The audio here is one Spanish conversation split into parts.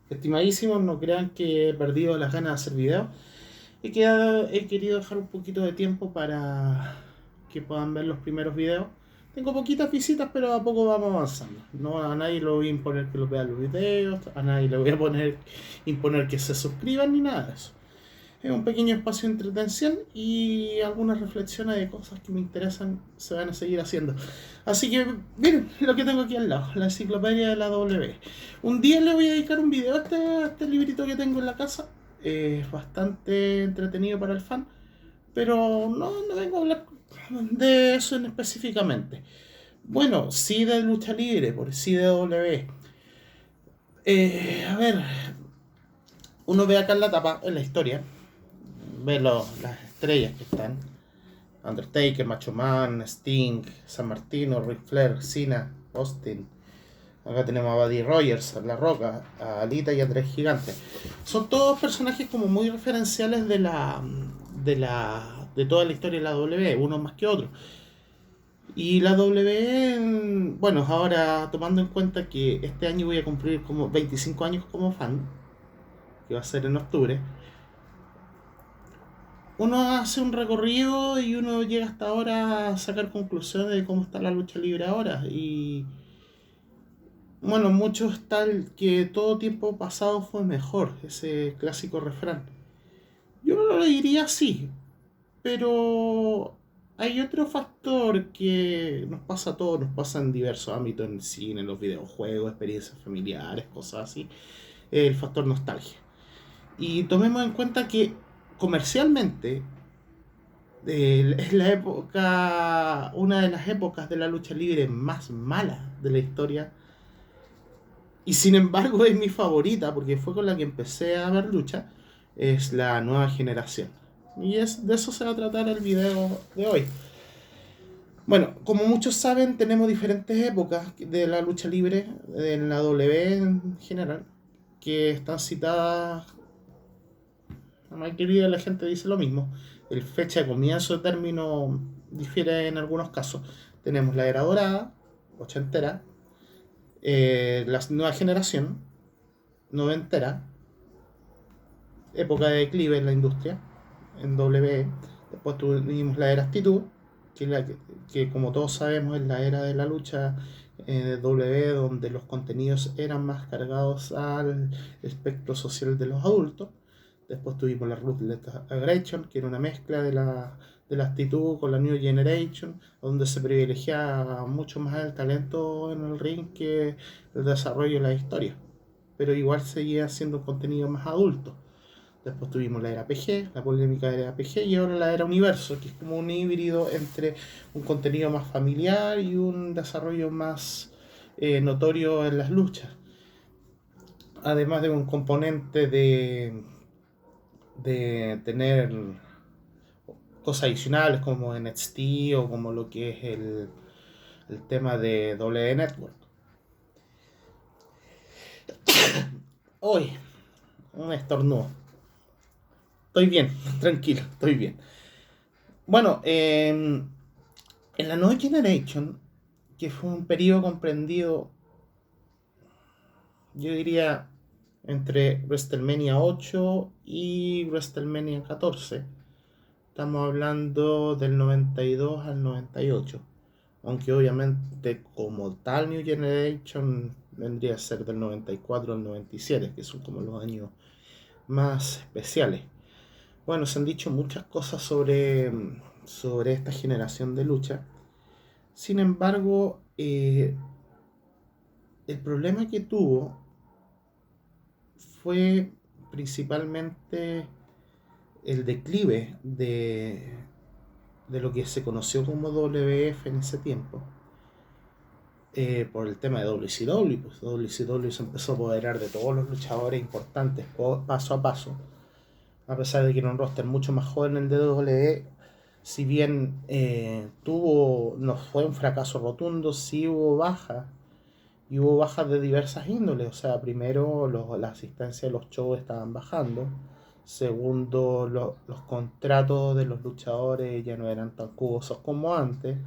Estimadísimos, no crean que he perdido las ganas de hacer videos. He querido dejar un poquito de tiempo para que puedan ver los primeros videos. Tengo poquitas visitas, pero a poco vamos avanzando. No, a nadie le voy a imponer que lo vean los videos, a nadie le voy a imponer que se suscriban ni nada de eso. Es un pequeño espacio de entretención y algunas reflexiones de cosas que me interesan se van a seguir haciendo. Así que miren lo que tengo aquí al lado, la enciclopedia de la W. Un día le voy a dedicar un video a este librito que tengo en la casa. Es bastante entretenido para el fan, pero no vengo a hablar de eso específicamente. Bueno, sí de lucha libre, por sí de W. A ver, uno ve acá en la tapa, en la historia, ve las estrellas que están. Undertaker, Macho Man, Sting, San Martino, Ric Flair, Cena, Austin. Acá tenemos a Buddy Rogers, a La Roca, a Alita y a Tres Gigantes. Son todos personajes como muy referenciales de toda la historia de la W, unos más que otros. Y la W, bueno, ahora tomando en cuenta que este año voy a cumplir como 25 años como fan, que va a ser en octubre, uno hace un recorrido y uno llega hasta ahora a sacar conclusiones de cómo está la lucha libre ahora. Y bueno, muchos tal que todo tiempo pasado fue mejor, ese clásico refrán. Yo no lo diría así, pero hay otro factor que nos pasa a todos, nos pasa en diversos ámbitos, en el cine, en los videojuegos, experiencias familiares, cosas así, el factor nostalgia. Y tomemos en cuenta que comercialmente es la época, una de las épocas de la lucha libre más mala de la historia. Y sin embargo es mi favorita porque fue con la que empecé a ver lucha. Es la nueva generación. Y de eso se va a tratar el video de hoy. Bueno, como muchos saben, tenemos diferentes épocas de la lucha libre, en la W en general, que están citadas. La mayoría de la gente dice lo mismo. El fecha de comienzo de término difiere en algunos casos. Tenemos la era dorada, ochentera, la nueva generación, noventera, época de declive en la industria, en W. Después tuvimos la era actitud, que como todos sabemos es la era de la lucha de W, donde los contenidos eran más cargados al espectro social de los adultos. Después tuvimos la Ruthless Aggression, que era una mezcla de la actitud con la New Generation, donde se privilegiaba mucho más el talento en el ring que el desarrollo de la historia. Pero igual seguía siendo un contenido más adulto. Después tuvimos la era PG, la polémica de la era PG, y ahora la era Universo, que es como un híbrido entre un contenido más familiar y un desarrollo más notorio en las luchas. Además de un componente de tener cosas adicionales como NXT o como lo que es el tema de W Network. Hoy, un estornudo. Estoy bien, tranquilo, estoy bien. Bueno, en la New Generation, que fue un periodo comprendido, yo diría, entre WrestleMania 8 y WrestleMania 14. Estamos hablando del 92 al 98. Aunque obviamente como tal New Generation vendría a ser del 94 al 97, que son como los años más especiales. Bueno, se han dicho muchas cosas sobre esta generación de lucha. Sin embargo, el problema que tuvo fue principalmente el declive de lo que se conoció como WF en ese tiempo, por el tema de WCW. Pues WCW se empezó a apoderar de todos los luchadores importantes paso a paso, a pesar de que era un roster mucho más joven el de WWE. Si bien no fue un fracaso rotundo, sí hubo bajas, y hubo bajas de diversas índoles. O sea, primero la asistencia de los shows estaban bajando. Segundo, los contratos de los luchadores ya no eran tan jugosos como antes.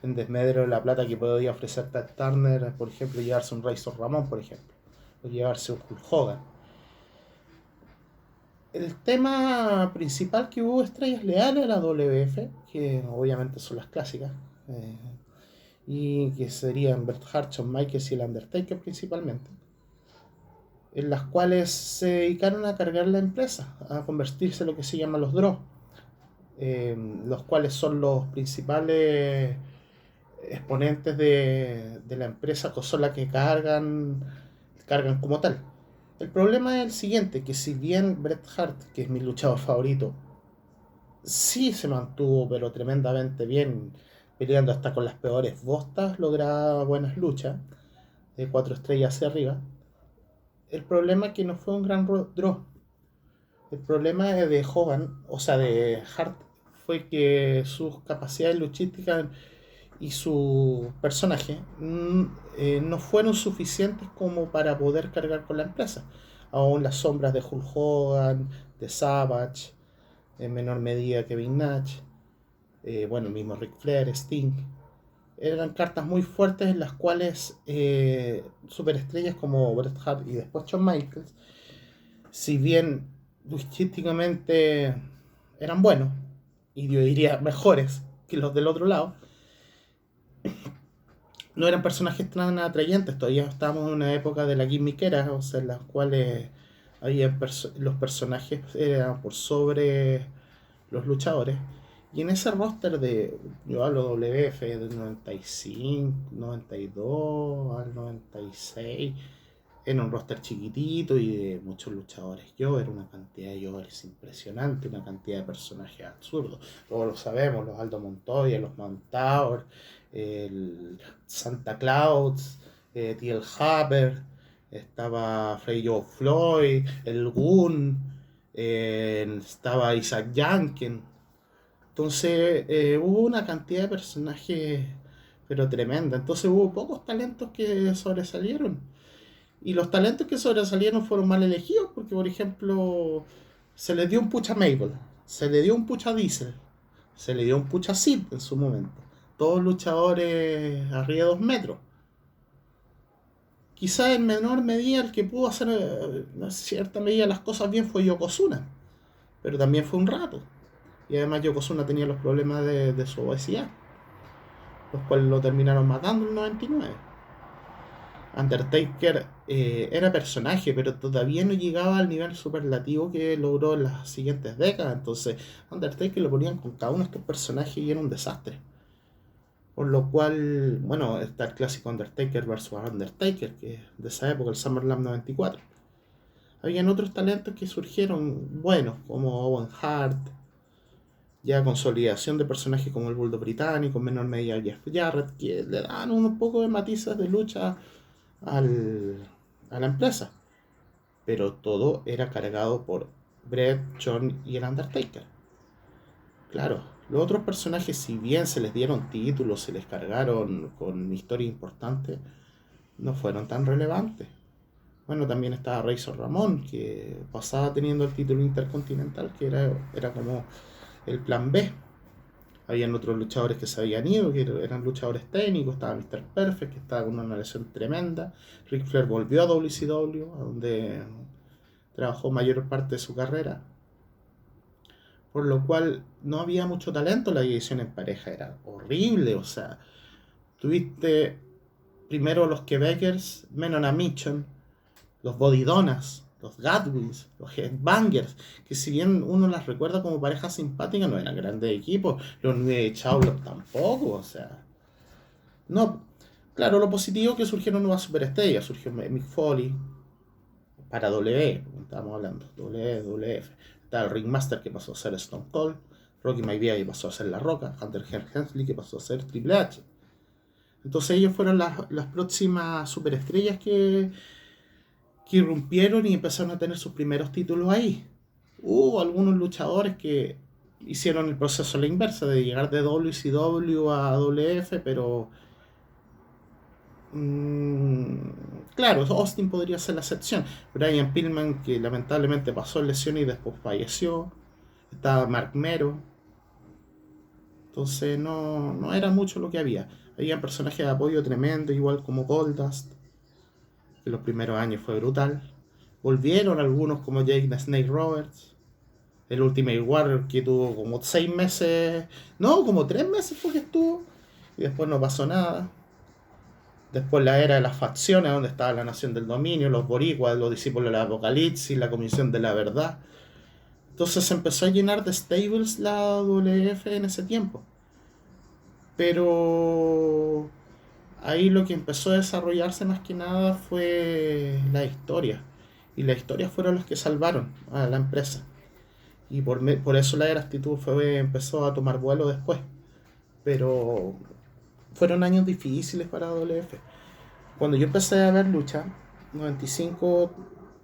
En desmedro de la plata que podía ofrecer Ted Turner, por ejemplo, llevarse un Razor Ramón, por ejemplo, o llevarse un Hulk Hogan. El tema principal que hubo estrellas leales era WF, que obviamente son las clásicas, eh, y que serían Bret Hart, Shawn Michaels y el Undertaker principalmente, en las cuales se dedicaron a cargar la empresa, a convertirse en lo que se llama los Draw, los cuales son los principales exponentes de la empresa, que son las que cargan como tal. El problema es el siguiente, que si bien Bret Hart, que es mi luchador favorito, sí se mantuvo pero tremendamente bien, peleando hasta con las peores bostas, lograba buenas luchas, de 4 estrellas hacia arriba. El problema es que no fue un gran draw. El problema de Hogan, o sea, de Hart, fue que sus capacidades luchísticas y su personaje no fueron suficientes como para poder cargar con la empresa. Aún las sombras de Hulk Hogan, de Savage, en menor medida Kevin Nash, bueno, el mismo Ric Flair, Sting, eran cartas muy fuertes en las cuales superestrellas como Bret Hart y después Shawn Michaels, si bien luchísticamente eran buenos, y yo diría mejores que los del otro lado, no eran personajes tan atrayentes. Todavía estábamos en una época de la gimmickera, o sea, en las cuales los personajes eran por sobre los luchadores. Y en ese roster yo hablo WF del 95, 92 al 96, era un roster chiquitito y de muchos luchadores. Yo era una cantidad de jovers impresionante, una cantidad de personajes absurdos. Todos lo sabemos, los Aldo Montoya, los Montaur, el Santa Claus, T.L. Harper, estaba Frey Joe Floyd, el Goon, estaba Isaac Yanken. Entonces hubo una cantidad de personajes, pero tremenda. Entonces hubo pocos talentos que sobresalieron. Y los talentos que sobresalieron fueron mal elegidos, porque por ejemplo, se le dio un push a Mabel, se le dio un push a Diesel, se le dio un push a Sid en su momento. Todos luchadores arriba de 2 metros. Quizá en menor medida el que pudo hacer en cierta medida las cosas bien fue Yokozuna, pero también fue un rato. Y además Yokozuna tenía los problemas de su obesidad, los cuales lo terminaron matando en el 99. Undertaker era personaje, pero todavía no llegaba al nivel superlativo que logró en las siguientes décadas. Entonces, Undertaker lo ponían con cada uno de estos personajes y era un desastre. Por lo cual, bueno, está el clásico Undertaker versus Undertaker, que es de esa época, el SummerSlam 94. Habían otros talentos que surgieron buenos, como Owen Hart, ya consolidación de personajes como el Bulldog británico, en menor medida Jeff Jarrett, que le dan un poco de matices de lucha al, a la empresa. Pero todo era cargado por Bret, Shawn y el Undertaker. Claro, los otros personajes, si bien se les dieron títulos, se les cargaron con historia importante, no fueron tan relevantes. Bueno, también estaba Razor Ramón, que pasaba teniendo el título intercontinental, que era como el plan B. Habían otros luchadores que se habían ido, que eran luchadores técnicos. Estaba Mr. Perfect, que estaba con una lesión tremenda. Ric Flair volvió a WCW, a donde trabajó mayor parte de su carrera. Por lo cual no había mucho talento. La división en pareja era horrible. O sea, tuviste primero los Quebecers, Menon a Mitchell, los Bodidonas, los Gatwins, los Headbangers, que si bien uno las recuerda como parejas simpáticas, no eran grandes equipos. Los New Charlotte tampoco, o sea. No, claro, lo positivo es que surgieron nuevas superestrellas. Surgió Mick Foley para W, estábamos hablando, WWF. Está el Ringmaster, que pasó a ser Stone Cold. Rocky Maivia, que pasó a ser La Roca. Hunter Hensley, que pasó a ser Triple H. Entonces ellos fueron las próximas superestrellas que irrumpieron y empezaron a tener sus primeros títulos ahí. Hubo algunos luchadores que hicieron el proceso a la inversa, de llegar de WCW a WF, pero claro, Austin podría ser la excepción. Brian Pillman, que lamentablemente pasó lesión y después falleció. Estaba Mark Mero. Entonces no era mucho lo que había. Había personajes de apoyo tremendo, igual como Goldust, que los primeros años fue brutal. Volvieron algunos como Jake the Snake Roberts, El Ultimate Warrior que tuvo como 6 meses, no, como 3 meses fue que estuvo, y después no pasó nada. Después la era de las facciones, donde estaba la Nación del Dominio, los boricuas, los discípulos del Apocalipsis, la Comisión de la Verdad. Entonces se empezó a llenar de stables la WF en ese tiempo. Pero ahí lo que empezó a desarrollarse más que nada fue la historia. Y las historias fueron las que salvaron a la empresa. Y por eso la era actitud empezó a tomar vuelo después. Pero fueron años difíciles para WF. Cuando yo empecé a ver lucha, 95,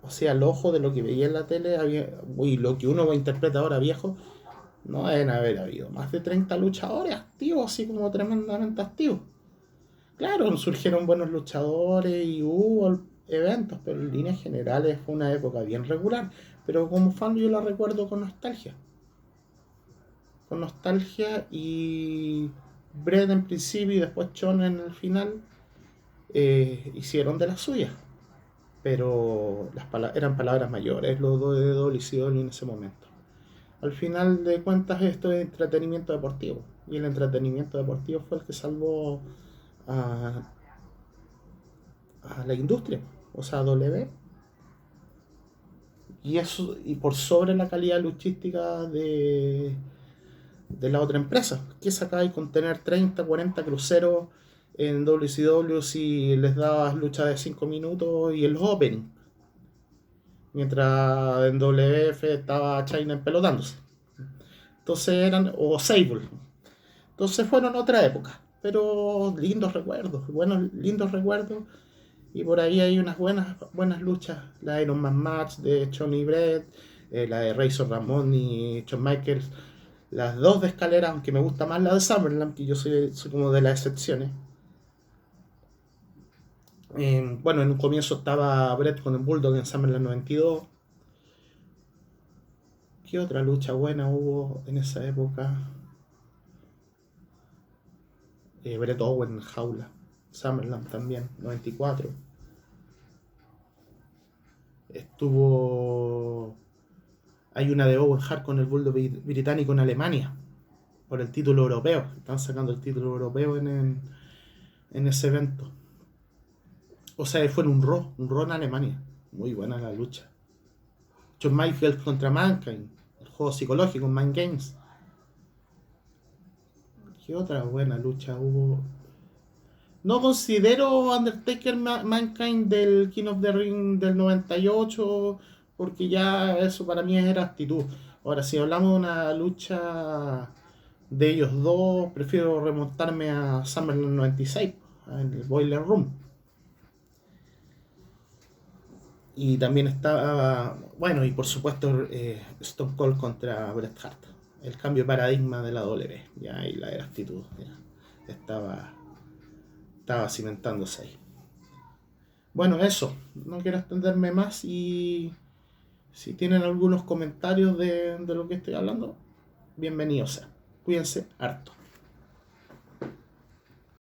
o sea, el ojo de lo que veía en la tele, lo que uno interpreta ahora viejo, no deben haber habido más de 30 luchadores activos, así como tremendamente activos. Claro, surgieron buenos luchadores y hubo eventos, pero en líneas generales fue una época bien regular. Pero como fan yo la recuerdo con nostalgia. Con nostalgia, y Brett en principio y después Chon en el final hicieron de las suyas. Pero eran palabras mayores los dos de WCW en ese momento. Al final de cuentas esto es entretenimiento deportivo. Y el entretenimiento deportivo fue el que salvó a, a la industria, o sea, a W. Y eso, y por sobre la calidad luchística de la otra empresa. ¿Qué sacáis con tener 30, 40 cruceros en WCW si les dabas lucha de 5 minutos y el opening? Mientras en WF estaba China empelotándose. Entonces o Sable. Entonces fueron otra época. Pero lindos recuerdos, buenos, lindos recuerdos. Y por ahí hay unas buenas luchas. La Iron Man Match de Johnny Brett, la de Razor Ramón y Shawn Michaels. Las dos de escalera, aunque me gusta más la de Summerland, que yo soy como de las excepciones. Bueno, en un comienzo estaba Brett con el Bulldog en Summerland 92. ¿Qué otra lucha buena hubo en esa época? Brett Owen en jaula. Summerland también, 94. Estuvo... Hay una de Owen Hart con el Bulldog británico en Alemania, por el título europeo. Están sacando el título europeo en ese evento. O sea, fue en un Raw en Alemania. Muy buena la lucha. John Michaels contra Mankind, el juego psicológico en Mind Games. ¿Qué otra buena lucha hubo? No considero Undertaker Mankind del King of the Ring del 98, porque ya eso para mí era actitud. Ahora, si hablamos de una lucha de ellos dos, prefiero remontarme a SummerSlam 96, en el Boiler Room. Y también estaba, bueno, y por supuesto Stone Cold contra Bret Hart. El cambio de paradigma de la W, ya, y la actitud, ya, estaba cimentándose ahí. Bueno, eso, no quiero extenderme más, y si tienen algunos comentarios de lo que estoy hablando, bienvenidos sean. Cuídense harto.